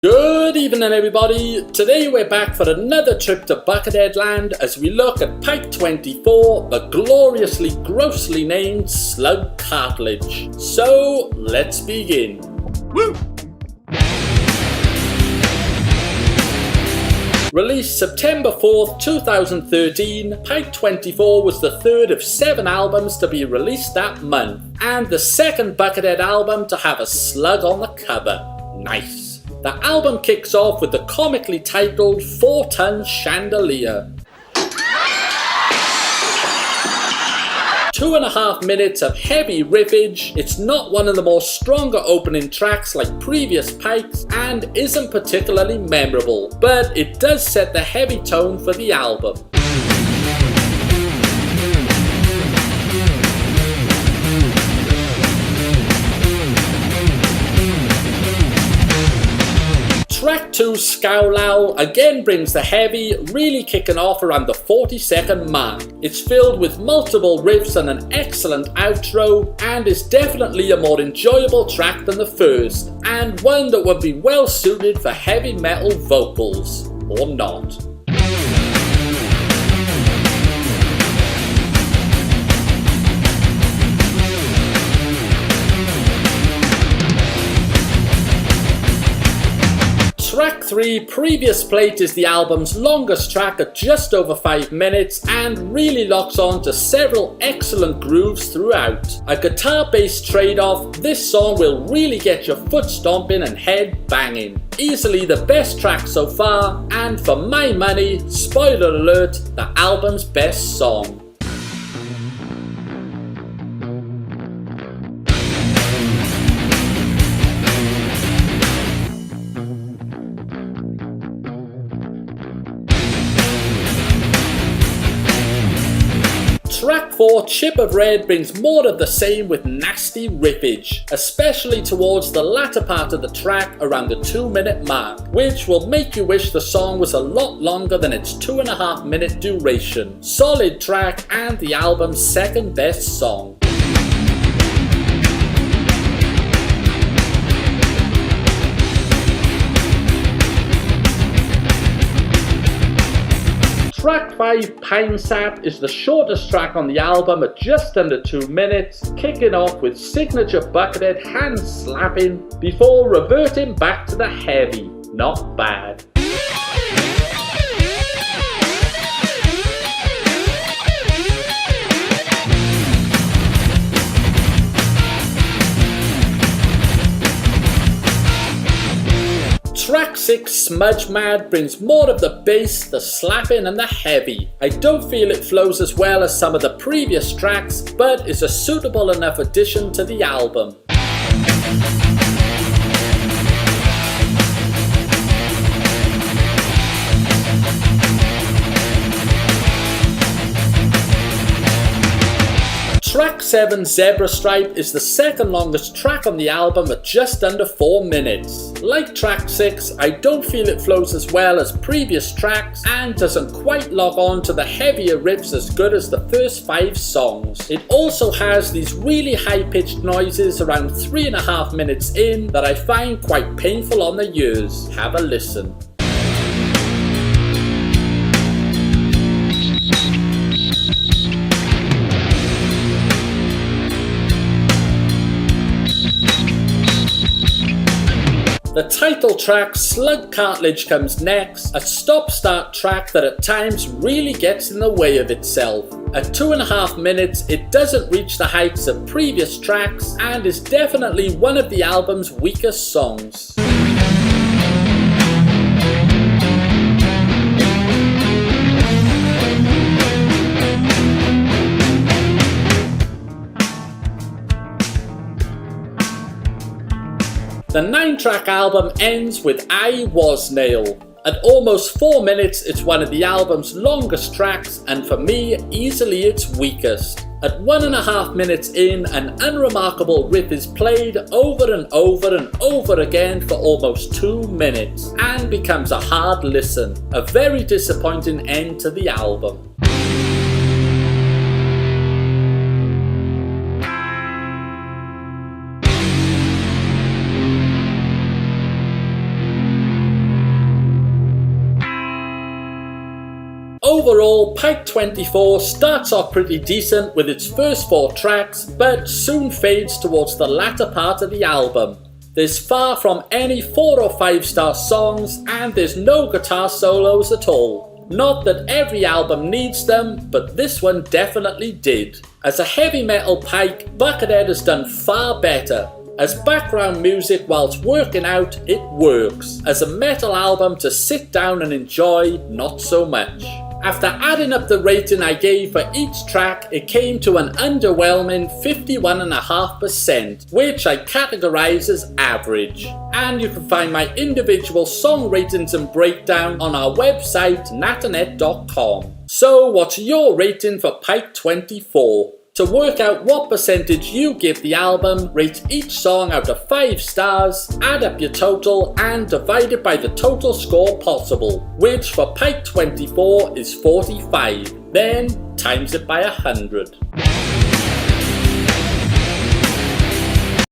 Good evening everybody, today we're back for another trip to Buckethead land as we look at Pike 24, the gloriously grossly named Slug Cartilage. So, let's begin. Woo! Released September 4th, 2013, Pike 24 was the third of 7 albums to be released that month, and the second Buckethead album to have a slug on the cover. Nice. The album kicks off with the comically titled 4-Ton Chandelier. 2.5 minutes of heavy riffage. It's not one of the more stronger opening tracks like previous Pikes and isn't particularly memorable, but it does set the heavy tone for the album. Track 2, Skowlow, again brings the heavy, really kicking off around the 40-second mark. It's filled with multiple riffs and an excellent outro, and is definitely a more enjoyable track than the first, and one that would be well suited for heavy metal vocals. Or not. Track 3, Previous Plate, is the album's longest track at just over 5 minutes and really locks on to several excellent grooves throughout. A guitar-based trade-off, this song will really get your foot stomping and head banging. Easily the best track so far, and for my money, spoiler alert, the album's best song. Track 4, Chip of Red, brings more of the same with nasty riffage, especially towards the latter part of the track around the 2-minute mark, which will make you wish the song was a lot longer than its 2.5 minute duration. Solid track and the album's second best song. Track 5, Pine Sap, is the shortest track on the album at just under 2 minutes, kicking off with signature Buckethead hand slapping before reverting back to the heavy. Not bad. Track 6, Smudge Mad, brings more of the bass, the slapping and the heavy. I don't feel it flows as well as some of the previous tracks, but is a suitable enough addition to the album. Track 7, Zebra Stripe, is the second longest track on the album at just under 4 minutes. Like track 6, I don't feel it flows as well as previous tracks and doesn't quite log on to the heavier riffs as good as the first 5 songs. It also has these really high-pitched noises around 3.5 minutes in that I find quite painful on the ears. Have a listen. The title track, Slug Cartilage, comes next, a stop-start track that at times really gets in the way of itself. At 2.5 minutes, it doesn't reach the heights of previous tracks and is definitely one of the album's weakest songs. The 9-track album ends with I Was Nail. At almost 4 minutes, it's one of the album's longest tracks, and for me, easily its weakest. At 1.5 minutes in, an unremarkable riff is played over and over and over again for almost 2 minutes, and becomes a hard listen. A very disappointing end to the album. Overall, Pike 24 starts off pretty decent with its first 4 tracks, but soon fades towards the latter part of the album. There's far from any 4 or 5 star songs, and there's no guitar solos at all. Not that every album needs them, but this one definitely did. As a heavy metal Pike, Buckethead has done far better. As background music whilst working out, it works. As a metal album to sit down and enjoy, not so much. After adding up the rating I gave for each track, it came to an underwhelming 51.5%, which I categorise as average. And you can find my individual song ratings and breakdown on our website NatterNet.com. So what's your rating for Pike 24? To work out what percentage you give the album, rate each song out of 5 stars, add up your total and divide it by the total score possible, which for Pike 24 is 45. Then times it by 100.